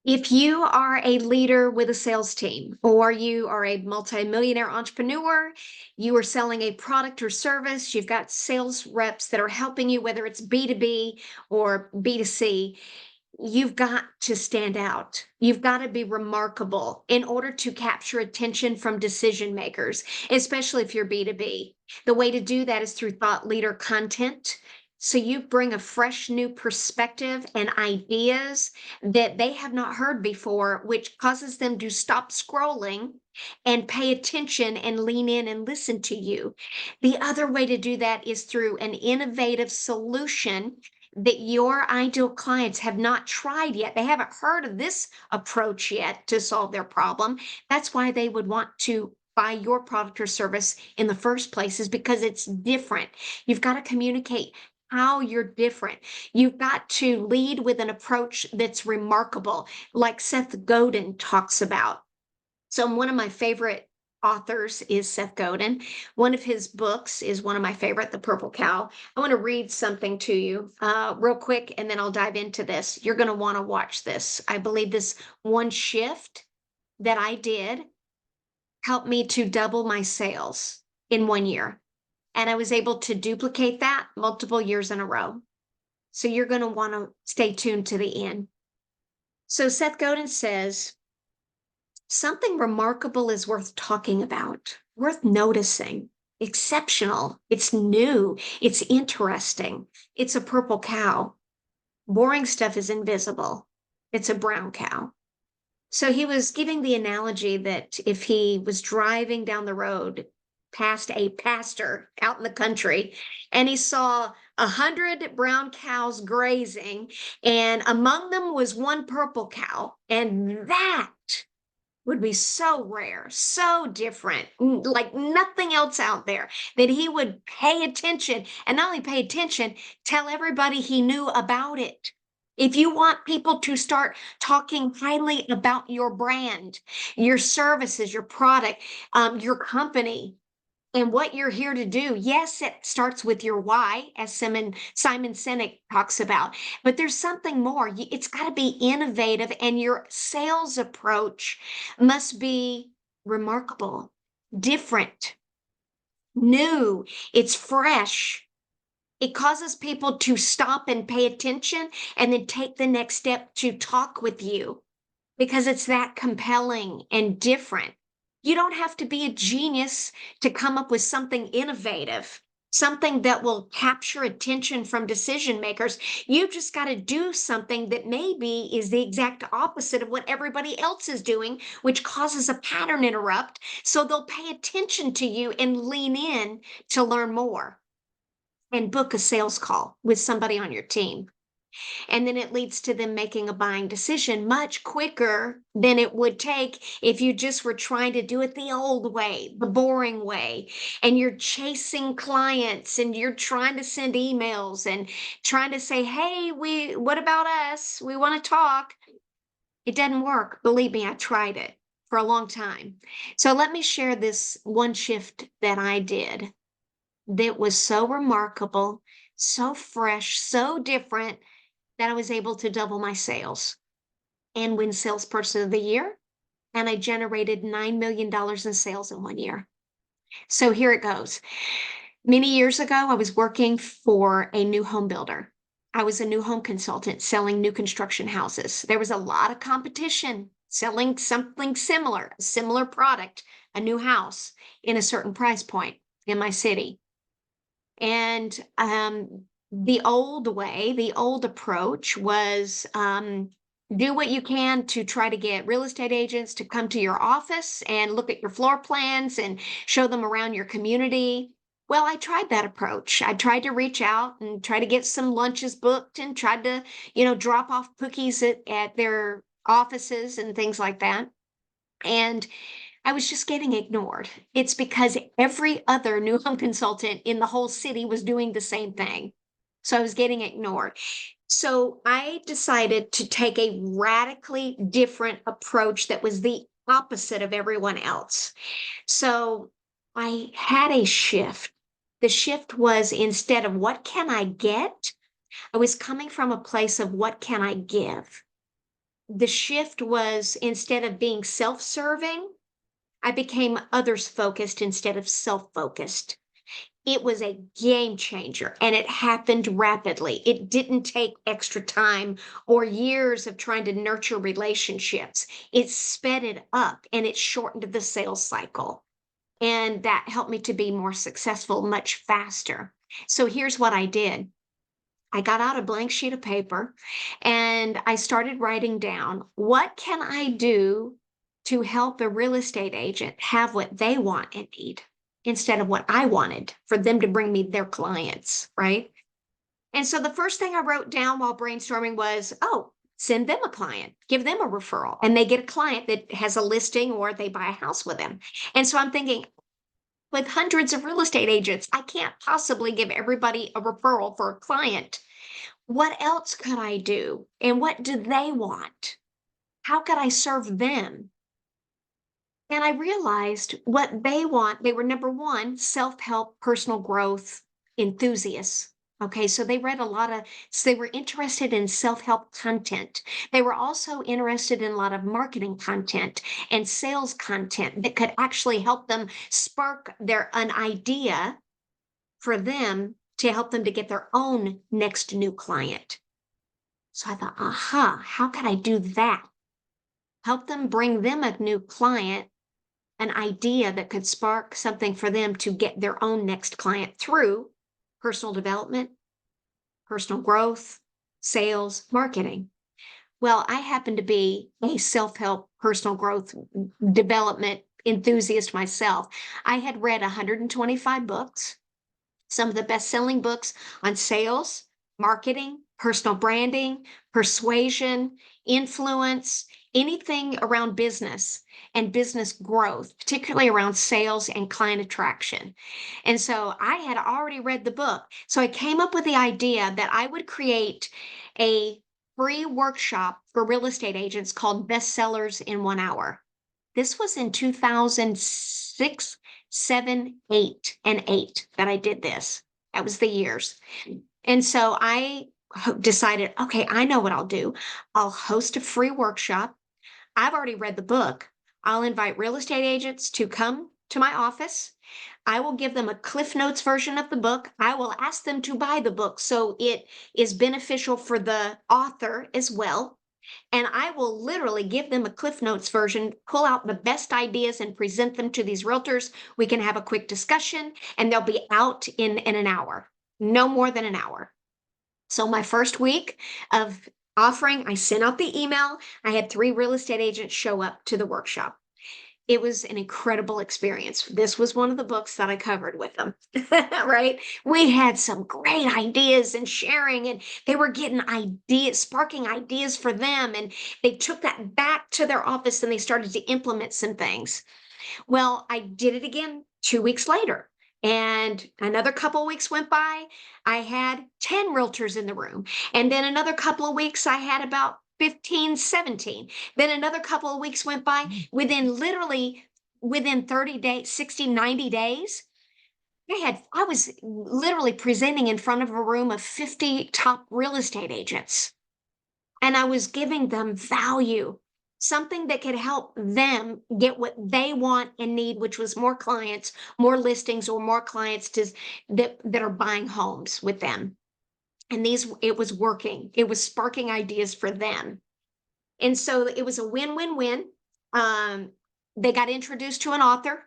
If you are a leader with a sales team, or you are a multimillionaire entrepreneur, you are selling a product or service, you've got sales reps that are helping you, whether it's B2B or B2C, you've got to stand out. You've got to be remarkable in order to capture attention from decision makers, especially if you're B2B. The way to do that is through thought leader content. So you bring a fresh new perspective and ideas that they have not heard before, which causes them to stop scrolling and pay attention and lean in and listen to you. The other way to do that is through an innovative solution that your ideal clients have not tried yet. They haven't heard of this approach yet to solve their problem. That's why they would want to buy your product or service in the first place, is because it's different. You've got to communicate how you're different. You've got to lead with an approach that's remarkable, like Seth Godin talks about. So one of my favorite authors is Seth Godin. One of his books is one of my favorite, The Purple Cow. I want to read something to you real quick, and then I'll dive into this. You're going to want to watch this. I believe this one shift that I did helped me to double my sales in 1 year. And I was able to duplicate that multiple years in a row. So you're going to want to stay tuned to the end. So Seth Godin says, something remarkable is worth talking about, worth noticing, exceptional. It's new. It's interesting. It's a purple cow. Boring stuff is invisible. It's a brown cow. So he was giving the analogy that if he was driving down the road past a pasture out in the country and he saw 100 brown cows grazing, and among them was one purple cow, and that would be so rare, so different, like nothing else out there, that he would pay attention, and not only pay attention, tell everybody he knew about it. If you want people to start talking highly about your brand, your services, your product, your company, and what you're here to do. Yes, it starts with your why, as Simon Sinek talks about, but there's something more. It's got to be innovative, and your sales approach must be remarkable, different, new. It's fresh. It causes people to stop and pay attention and then take the next step to talk with you because it's that compelling and different. You don't have to be a genius to come up with something innovative, something that will capture attention from decision makers. You just got to do something that maybe is the exact opposite of what everybody else is doing, which causes a pattern interrupt. So they'll pay attention to you and lean in to learn more and book a sales call with somebody on your team. And then it leads to them making a buying decision much quicker than it would take if you just were trying to do it the old way, the boring way. And you're chasing clients and you're trying to send emails and trying to say, hey, what about us? We want to talk. It doesn't work. Believe me, I tried it for a long time. So let me share this one shift that I did that was so remarkable, so fresh, so different, that I was able to double my sales and win Salesperson of the Year. And I generated $9 million in sales in 1 year. So here it goes. Many years ago, I was working for a new home builder. I was a new home consultant selling new construction houses. There was a lot of competition selling something similar, a similar product, a new house in a certain price point in my city. And the old way, the old approach was do what you can to try to get real estate agents to come to your office and look at your floor plans and show them around your community. Well, I tried that approach. I tried to reach out and try to get some lunches booked and tried to, drop off cookies at their offices and things like that. And I was just getting ignored. It's because every other new home consultant in the whole city was doing the same thing. So I was getting ignored. So I decided to take a radically different approach that was the opposite of everyone else. So I had a shift. The shift was, instead of what can I get, I was coming from a place of what can I give? the shift was instead of being self-serving, I became others focused instead of self-focused. It was a game changer and it happened rapidly. It didn't take extra time or years of trying to nurture relationships. It sped it up and it shortened the sales cycle. And that helped me to be more successful much faster. So here's what I did. I got out a blank sheet of paper and I started writing down, what can I do to help a real estate agent have what they want and need instead of what I wanted for them to bring me their clients, right? And so the first thing I wrote down while brainstorming was, oh, send them a client, give them a referral, and they get a client that has a listing or they buy a house with them. And so I'm thinking, with hundreds of real estate agents, I can't possibly give everybody a referral for a client. What else could I do? And what do they want? How could I serve them? And I realized what they want. They were number one, self help, personal growth enthusiasts. Okay, so they read a lot of, so they were interested in self help content. They were also interested in a lot of marketing content and sales content that could actually help them spark an idea for them to help them to get their own next new client. So I thought, aha, how could I do that? Help them bring them a new client, an idea that could spark something for them to get their own next client through personal development, personal growth, sales, marketing. Well, I happen to be a self help, personal growth development enthusiast myself. I had read 125 books, some of the best selling books on sales, marketing, personal branding, persuasion, influence, anything around business and business growth, particularly around sales and client attraction. And so I had already read the book. So I came up with the idea that I would create a free workshop for real estate agents called Bestsellers in 1 Hour. This was in 2006, 7, 8, and 8 that I did this. That was the years. And so I decided, okay, I know what I'll do. I'll host a free workshop. I've already read the book. I'll invite real estate agents to come to my office. I will give them a Cliff Notes version of the book. I will ask them to buy the book so it is beneficial for the author as well. And I will literally give them a Cliff Notes version, pull out the best ideas and present them to these realtors. We can have a quick discussion and they'll be out in an hour, no more than an hour. So my first week of offering, I sent out the email. I had 3 real estate agents show up to the workshop. It was an incredible experience. This was one of the books that I covered with them, right? We had some great ideas and sharing, and they were getting ideas, sparking ideas for them. And they took that back to their office and they started to implement some things. Well, I did it again 2 weeks later. And another couple of weeks went by. I had 10 realtors in the room. And then another couple of weeks, I had about 15, 17. Then another couple of weeks went by. Within 30 days, 60, 90 days, I was literally presenting in front of a room of 50 top real estate agents. And I was giving them value, something that could help them get what they want and need, which was more clients, more listings, or more clients that are buying homes with them. And it was working. It was sparking ideas for them. And so it was a win-win-win. They got introduced to an author.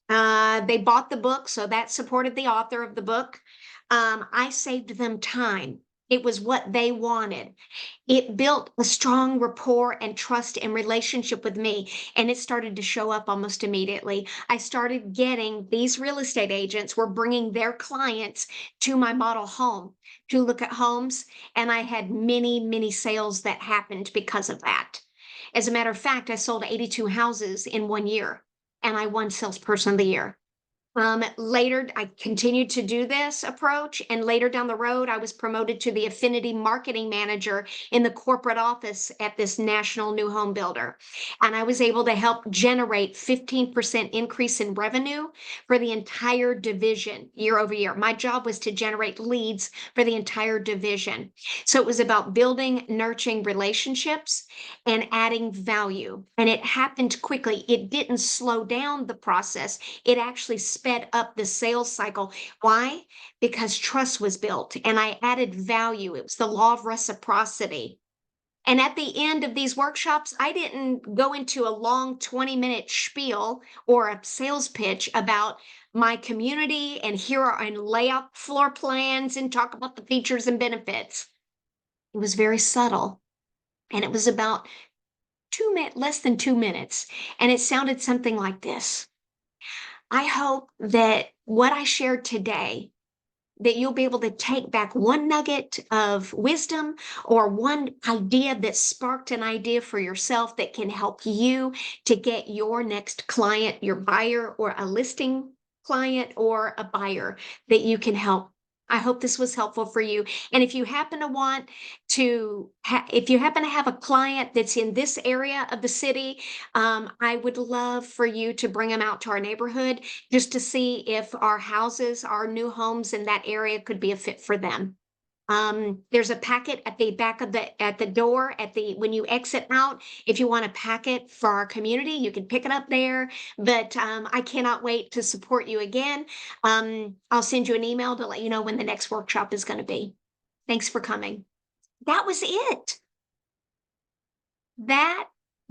They bought the book, so that supported the author of the book. I saved them time. It was what they wanted. It built a strong rapport and trust and relationship with me, and it started to show up almost immediately. I started getting these real estate agents were bringing their clients to my model home to look at homes, and I had many, many sales that happened because of that. As a matter of fact, I sold 82 houses in 1 year, and I won Salesperson of the Year. Later, I continued to do this approach, and later down the road, I was promoted to the affinity marketing manager in the corporate office at this national new home builder. And I was able to help generate 15% increase in revenue for the entire division year over year. My job was to generate leads for the entire division. So it was about building, nurturing relationships and adding value. And it happened quickly. It didn't slow down the process, it actually sped up the sales cycle. Why? Because trust was built and I added value. It was the law of reciprocity. And at the end of these workshops, I didn't go into a long 20-minute spiel or a sales pitch about my community and here are and lay out floor plans and talk about the features and benefits. It was very subtle. And it was about less than 2 minutes. And it sounded something like this. I hope that what I shared today, that you'll be able to take back one nugget of wisdom or one idea that sparked an idea for yourself that can help you to get your next client, your buyer, or a listing client or a buyer that you can help. I hope this was helpful for you. And if you happen to want to, if you happen to have a client that's in this area of the city, I would love for you to bring them out to our neighborhood just to see if our houses, our new homes in that area could be a fit for them. There's a packet at the back of the door when you exit out. If you want a packet for our community, you can pick it up there. But I cannot wait to support you again. I'll send you an email to let you know when the next workshop is going to be. Thanks for coming. That was it. That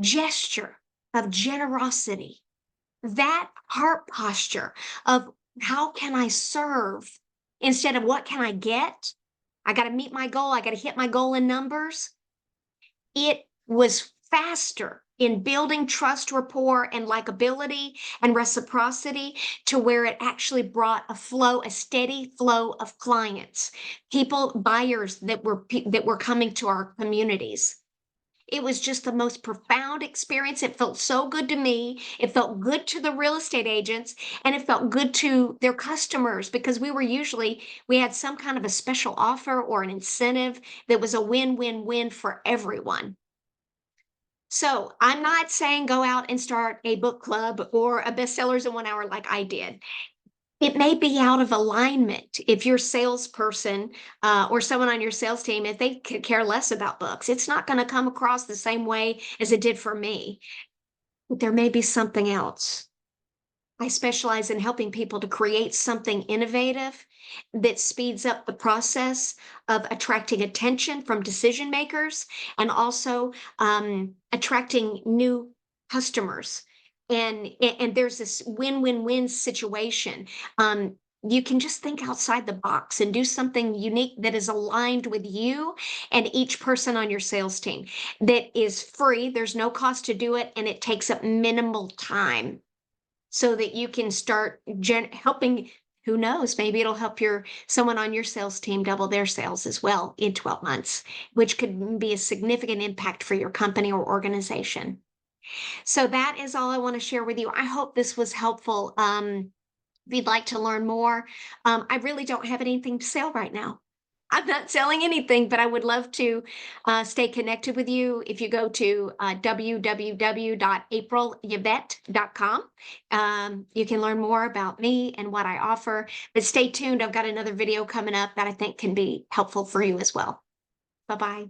gesture of generosity, that heart posture of how can I serve instead of what can I get? I got to meet my goal. I got to hit my goal in numbers. It was faster in building trust, rapport, and likability and reciprocity to where it actually brought a steady flow of clients, buyers that were coming to our communities. It was just the most profound experience. It felt so good to me. It felt good to the real estate agents and it felt good to their customers because we had some kind of a special offer or an incentive that was a win-win-win for everyone. So I'm not saying go out and start a book club or a bestsellers in 1 hour like I did. It may be out of alignment if your salesperson or someone on your sales team, if they could care less about books, it's not going to come across the same way as it did for me. But there may be something else. I specialize in helping people to create something innovative that speeds up the process of attracting attention from decision makers and also attracting new customers. And there's this win-win-win situation. You can just think outside the box and do something unique that is aligned with you and each person on your sales team that is free. There's no cost to do it, and it takes up minimal time so that you can start helping. Who knows, maybe it'll help someone on your sales team double their sales as well in 12 months, which could be a significant impact for your company or organization. So that is all I want to share with you. I hope this was helpful. If you'd like to learn more, I really don't have anything to sell right now. I'm not selling anything, but I would love to stay connected with you. If you go to www.aprilyvette.com, you can learn more about me and what I offer. But stay tuned. I've got another video coming up that I think can be helpful for you as well. Bye-bye.